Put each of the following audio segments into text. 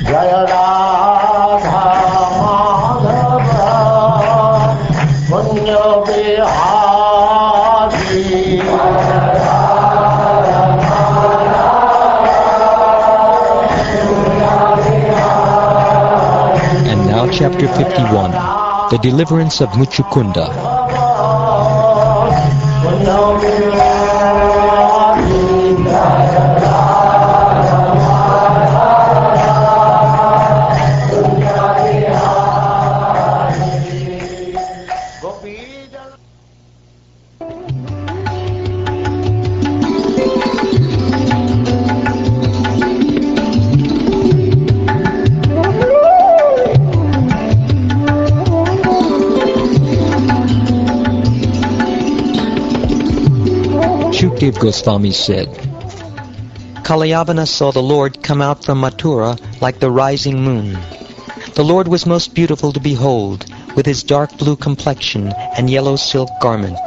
Jaya Radha Madhava Punya Bihari. And now chapter 51, the Deliverance of Mucukunda. Shukdev Goswami said, Kalyavana saw the Lord come out from Mathura like the rising moon. The Lord was most beautiful to behold, with his dark blue complexion and yellow silk garment.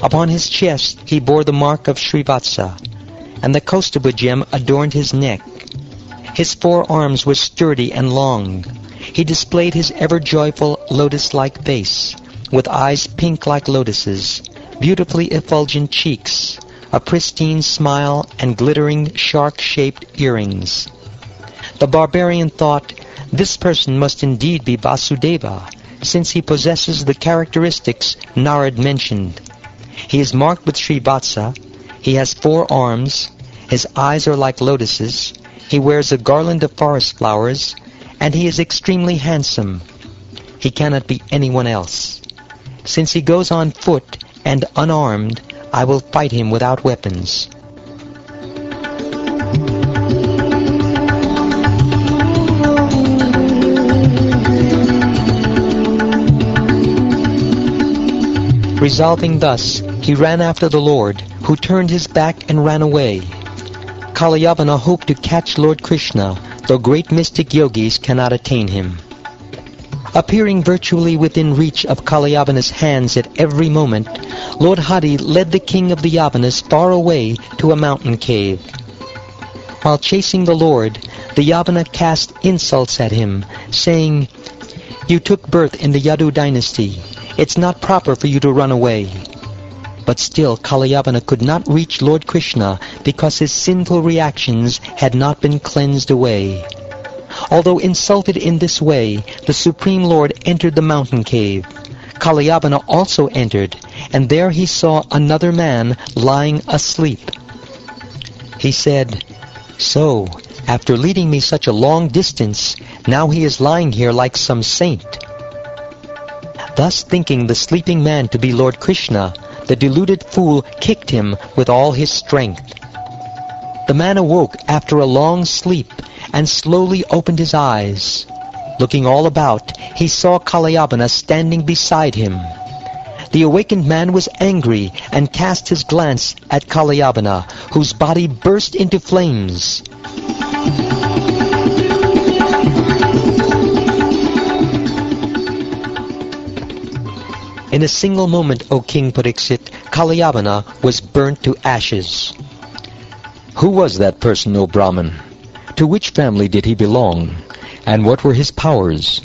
Upon his chest he bore the mark of Srivatsa, and the Kaustubha gem adorned his neck. His forearms were sturdy and long. He displayed his ever-joyful lotus-like face, with eyes pink like lotuses, beautifully effulgent cheeks, a pristine smile, and glittering shark-shaped earrings. The barbarian thought, this person must indeed be Vasudeva, since he possesses the characteristics Narad mentioned. He is marked with Srivatsa, he has 4 arms, his eyes are like lotuses, he wears a garland of forest flowers, and he is extremely handsome. He cannot be anyone else. Since he goes on foot and unarmed, I will fight him without weapons. Resolving thus, he ran after the Lord, who turned his back and ran away. Kalyavana hoped to catch Lord Krishna, though great mystic yogis cannot attain him. Appearing virtually within reach of Kalyavana's hands at every moment, Lord Hari led the king of the Yavanas far away to a mountain cave. While chasing the Lord, the Yavana cast insults at him, saying, "You took birth in the Yadu dynasty. It's not proper for you to run away." But still Kalyavana could not reach Lord Krishna because his sinful reactions had not been cleansed away. Although insulted in this way, the Supreme Lord entered the mountain cave. Kalyavana also entered, and there he saw another man lying asleep. He said, "So, after leading me such a long distance, now he is lying here like some saint." Thus thinking the sleeping man to be Lord Krishna, the deluded fool kicked him with all his strength. The man awoke after a long sleep and slowly opened his eyes. Looking all about, he saw Kalyavana standing beside him. The awakened man was angry and cast his glance at Kalyavana, whose body burst into flames. In a single moment, O King Pariksit, Kalyavana was burnt to ashes. Who was that person, O Brahman? To which family did he belong? And what were his powers?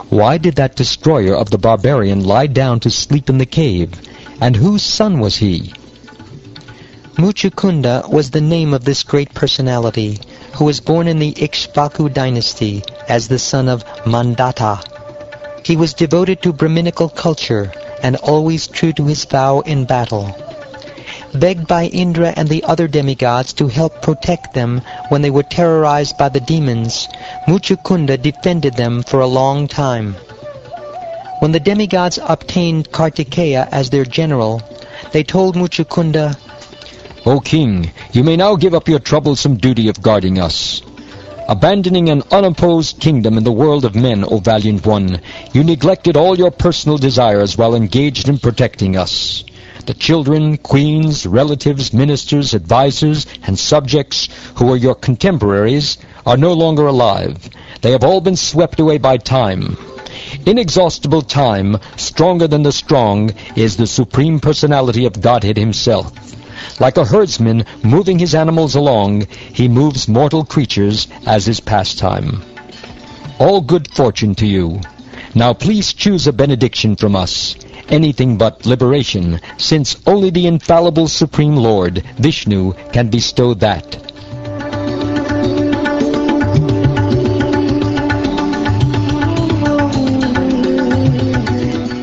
Why did that destroyer of the barbarian lie down to sleep in the cave? And whose son was he? Mucukunda was the name of this great personality, who was born in the Ikshvaku dynasty as the son of Mandata. He was devoted to Brahminical culture and always true to his vow in battle. Begged by Indra and the other demigods to help protect them when they were terrorized by the demons, Mucukunda defended them for a long time. When the demigods obtained Kartikeya as their general, they told Mucukunda, O king, you may now give up your troublesome duty of guarding us. Abandoning an unopposed kingdom in the world of men, O valiant one, you neglected all your personal desires while engaged in protecting us. The children, queens, relatives, ministers, advisors, and subjects who were your contemporaries are no longer alive. They have all been swept away by time. Inexhaustible time, stronger than the strong, is the Supreme Personality of Godhead himself. Like a herdsman moving his animals along, he moves mortal creatures as his pastime. All good fortune to you. Now please choose a benediction from us. Anything but liberation, since only the infallible Supreme Lord, Vishnu, can bestow that.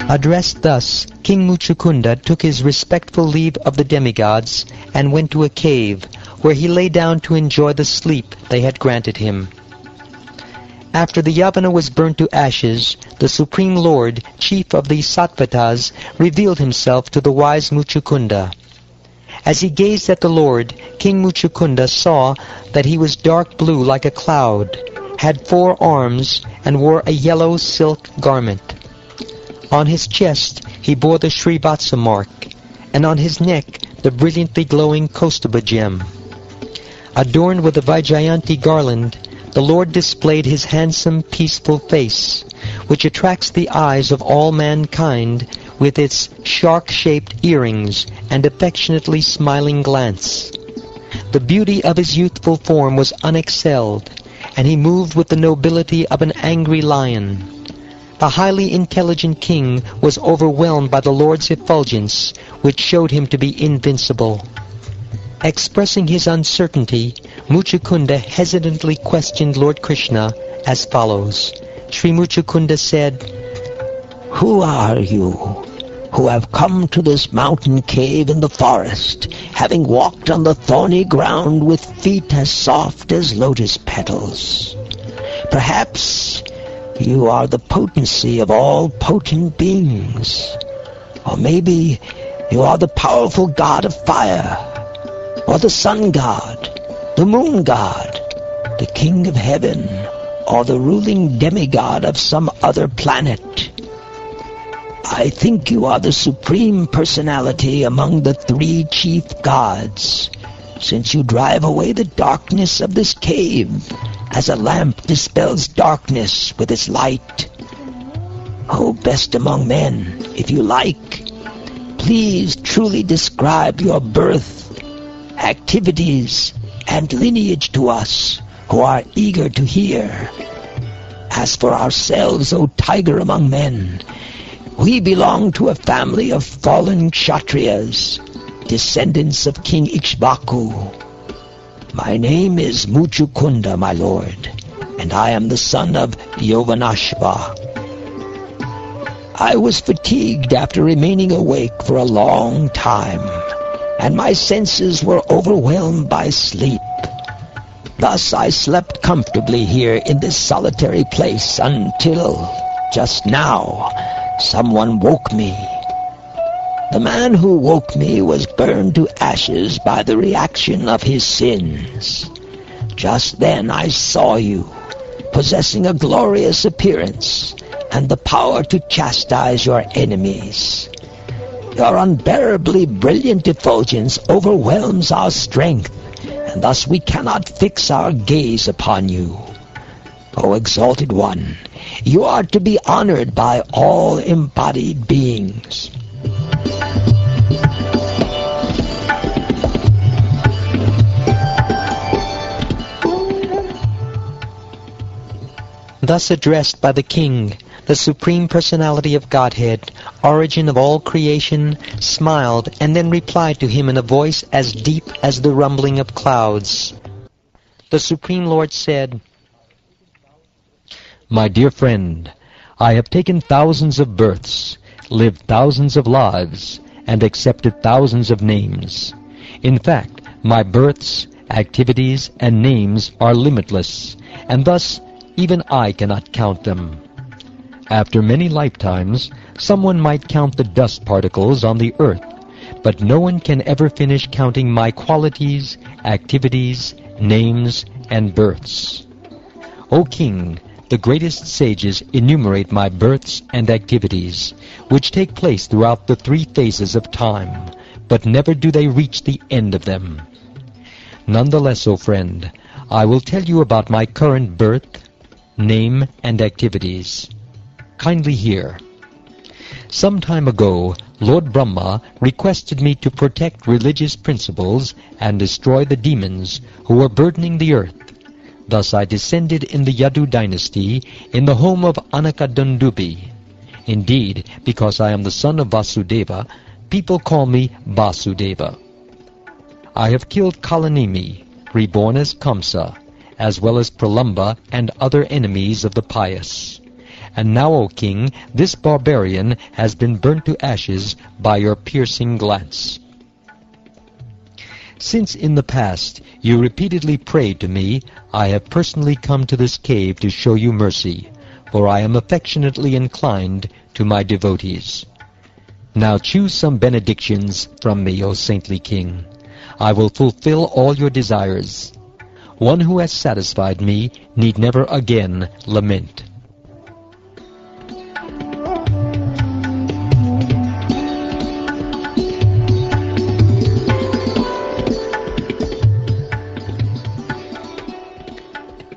Addressed thus, King Mucukunda took his respectful leave of the demigods and went to a cave, where he lay down to enjoy the sleep they had granted him. After the yavana was burnt to ashes, the Supreme Lord, chief of the Sattvatas, revealed himself to the wise Mucukunda. As he gazed at the Lord, King Mucukunda saw that he was dark blue like a cloud, had 4 arms, and wore a yellow silk garment. On his chest he bore the Srivatsa mark, and on his neck the brilliantly glowing Kaustubha gem. Adorned with a Vaijayanti garland, the Lord displayed his handsome, peaceful face, which attracts the eyes of all mankind with its shark-shaped earrings and affectionately smiling glance. The beauty of his youthful form was unexcelled, and he moved with the nobility of an angry lion. The highly intelligent king was overwhelmed by the Lord's effulgence, which showed him to be invincible. Expressing his uncertainty, Mucukunda hesitantly questioned Lord Krishna as follows. Sri Mucukunda said, Who are you, who have come to this mountain cave in the forest, having walked on the thorny ground with feet as soft as lotus petals? Perhaps you are the potency of all potent beings. Or maybe you are the powerful god of fire, or the sun god, the moon god, the king of heaven, or the ruling demigod of some other planet. I think you are the supreme personality among the 3 chief gods, since you drive away the darkness of this cave, as a lamp dispels darkness with its light. O best among men, if you like, please truly describe your birth, activities, and lineage to us, who are eager to hear. As for ourselves, O tiger among men, we belong to a family of fallen Kshatriyas, descendants of King Ikshvaku. My name is Mucukunda, my lord, and I am the son of Yovanashva. I was fatigued after remaining awake for a long time, and my senses were overwhelmed by sleep. Thus I slept comfortably here in this solitary place until, just now, someone woke me. The man who woke me was burned to ashes by the reaction of his sins. Just then I saw you, possessing a glorious appearance and the power to chastise your enemies. Your unbearably brilliant effulgence overwhelms our strength, and thus we cannot fix our gaze upon you. O exalted one, you are to be honored by all embodied beings. Thus addressed by the king, the Supreme Personality of Godhead, origin of all creation, smiled and then replied to him in a voice as deep as the rumbling of clouds. The Supreme Lord said, My dear friend, I have taken thousands of births, lived thousands of lives, and accepted thousands of names. In fact, my births, activities, and names are limitless, and thus even I cannot count them. After many lifetimes, someone might count the dust particles on the earth, but no one can ever finish counting my qualities, activities, names, and births. O King, the greatest sages enumerate my births and activities, which take place throughout the 3 phases of time, but never do they reach the end of them. Nonetheless, O friend, I will tell you about my current birth, name, and activities. Kindly hear. Some time ago, Lord Brahma requested me to protect religious principles and destroy the demons who were burdening the earth. Thus I descended in the Yadu dynasty in the home of Anakadundubi. Indeed, because I am the son of Vasudeva, people call me Vasudeva. I have killed Kalanimi, reborn as Kamsa, as well as Pralamba and other enemies of the pious. And now, O king, this barbarian has been burnt to ashes by your piercing glance. Since in the past you repeatedly prayed to me, I have personally come to this cave to show you mercy, for I am affectionately inclined to my devotees. Now choose some benedictions from me, O saintly king. I will fulfill all your desires. One who has satisfied me need never again lament.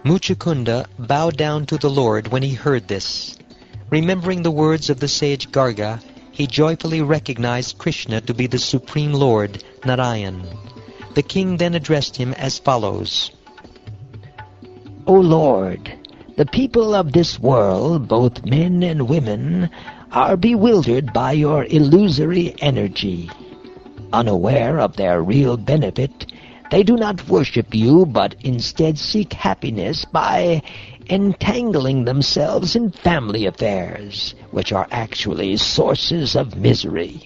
Mucukunda bowed down to the Lord when he heard this. Remembering the words of the sage Garga, he joyfully recognized Krishna to be the Supreme Lord, Narayan. The king then addressed him as follows. O Lord, the people of this world, both men and women, are bewildered by your illusory energy. Unaware of their real benefit, they do not worship you, but instead seek happiness by entangling themselves in family affairs, which are actually sources of misery.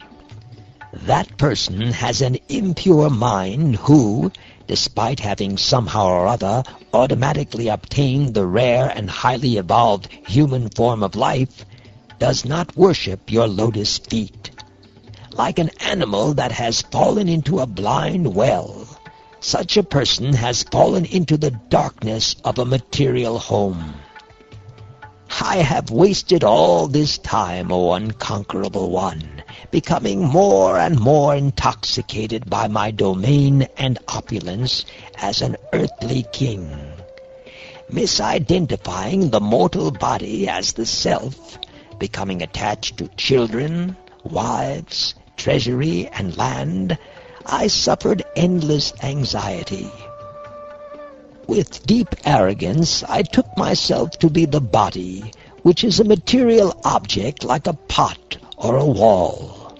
That person has an impure mind who, despite having somehow or other automatically obtained the rare and highly evolved human form of life, does not worship your lotus feet. Like an animal that has fallen into a blind well, such a person has fallen into the darkness of a material home. I have wasted all this time, O unconquerable one, becoming more and more intoxicated by my domain and opulence as an earthly king, misidentifying the mortal body as the self, becoming attached to children, wives, treasury, and land. I suffered endless anxiety. With deep arrogance, I took myself to be the body, which is a material object like a pot or a wall.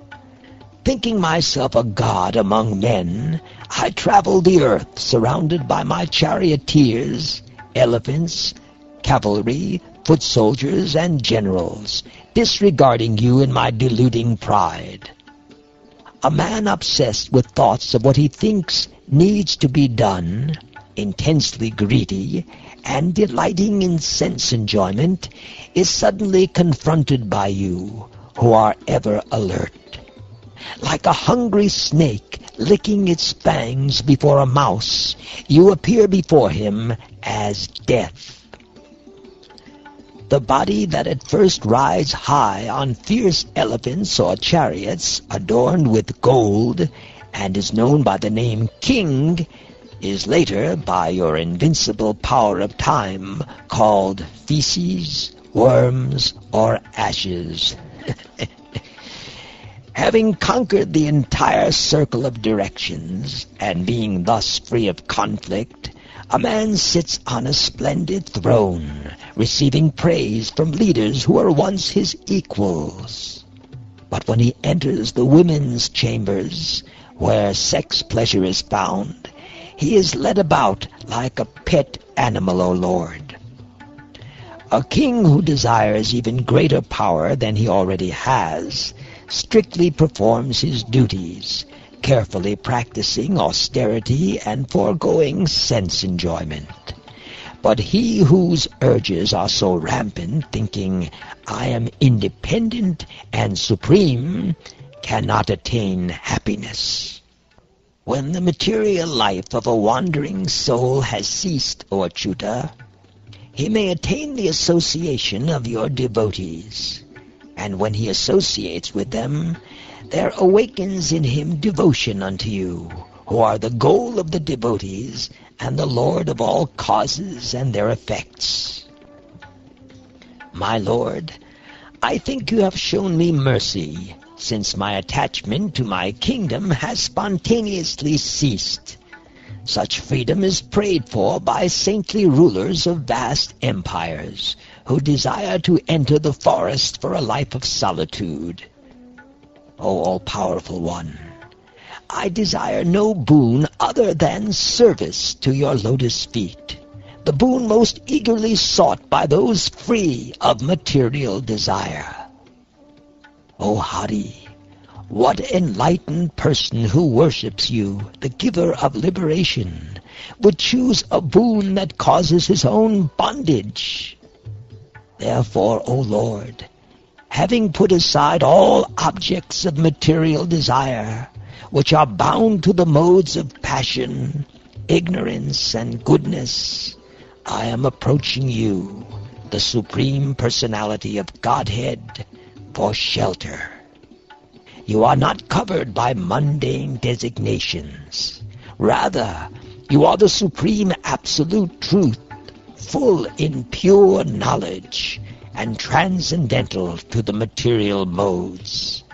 Thinking myself a god among men, I traveled the earth surrounded by my charioteers, elephants, cavalry, foot soldiers, and generals, disregarding you in my deluding pride. A man obsessed with thoughts of what he thinks needs to be done, intensely greedy, and delighting in sense enjoyment, is suddenly confronted by you, who are ever alert. Like a hungry snake licking its fangs before a mouse, you appear before him as death. The body that at first rides high on fierce elephants or chariots adorned with gold and is known by the name King is later, by your invincible power of time, called feces, worms, or ashes. Having conquered the entire circle of directions, and being thus free of conflict, a man sits on a splendid throne, receiving praise from leaders who were once his equals. But when he enters the women's chambers, where sex pleasure is found, he is led about like a pet animal, O Lord. A king who desires even greater power than he already has strictly performs his duties, carefully practicing austerity and foregoing sense enjoyment. But he whose urges are so rampant, thinking, I am independent and supreme, cannot attain happiness. When the material life of a wandering soul has ceased, O Achyuta, he may attain the association of your devotees, and when he associates with them, there awakens in him devotion unto you, who are the goal of the devotees and the Lord of all causes and their effects. My Lord, I think you have shown me mercy, since my attachment to my kingdom has spontaneously ceased. Such freedom is prayed for by saintly rulers of vast empires, who desire to enter the forest for a life of solitude. O all-powerful one, I desire no boon other than service to your lotus feet, the boon most eagerly sought by those free of material desire. O Hari, what enlightened person who worships you, the giver of liberation, would choose a boon that causes his own bondage? Therefore, O Lord, having put aside all objects of material desire, which are bound to the modes of passion, ignorance, and goodness, I am approaching you, the Supreme Personality of Godhead, for shelter. You are not covered by mundane designations. Rather, you are the Supreme Absolute Truth, full in pure knowledge and transcendental to the material modes.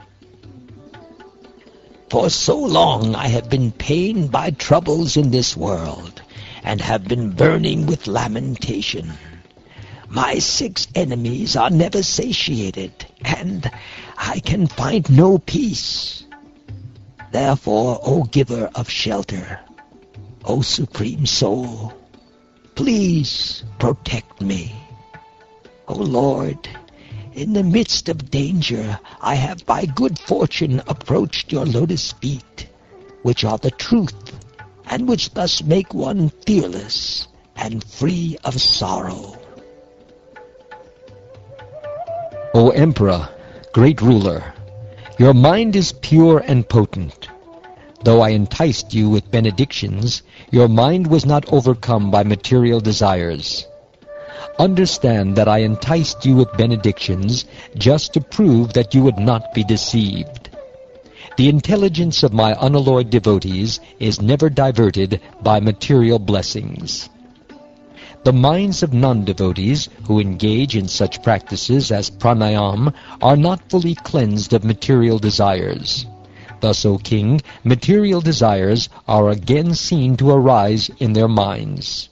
For so long I have been pained by troubles in this world, and have been burning with lamentation. My 6 enemies are never satiated, and I can find no peace. Therefore, O giver of shelter, O Supreme Soul, please protect me. O Lord, in the midst of danger, I have by good fortune approached your lotus feet, which are the truth, and which thus make one fearless and free of sorrow. O Emperor, great ruler, your mind is pure and potent. Though I enticed you with benedictions, your mind was not overcome by material desires. Understand that I enticed you with benedictions just to prove that you would not be deceived. The intelligence of my unalloyed devotees is never diverted by material blessings. The minds of non-devotees who engage in such practices as pranayam are not fully cleansed of material desires. Thus, O king, material desires are again seen to arise in their minds.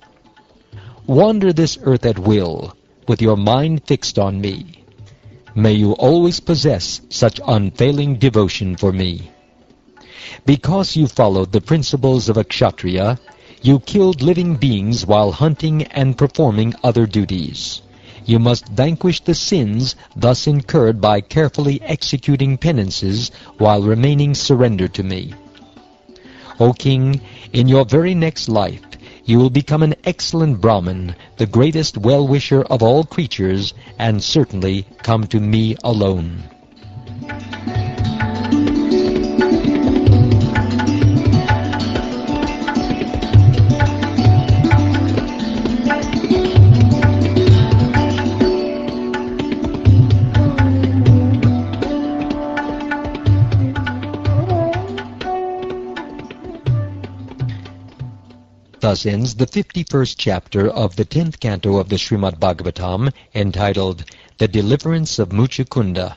Wander this earth at will, with your mind fixed on me. May you always possess such unfailing devotion for me. Because you followed the principles of a kshatriya, you killed living beings while hunting and performing other duties. You must vanquish the sins thus incurred by carefully executing penances while remaining surrendered to me. O king, in your very next life, you will become an excellent Brahmin, the greatest well-wisher of all creatures, and certainly come to me alone. Thus ends the 51st chapter of the 10th canto of the Srimad Bhagavatam, entitled The Deliverance of Mucukunda.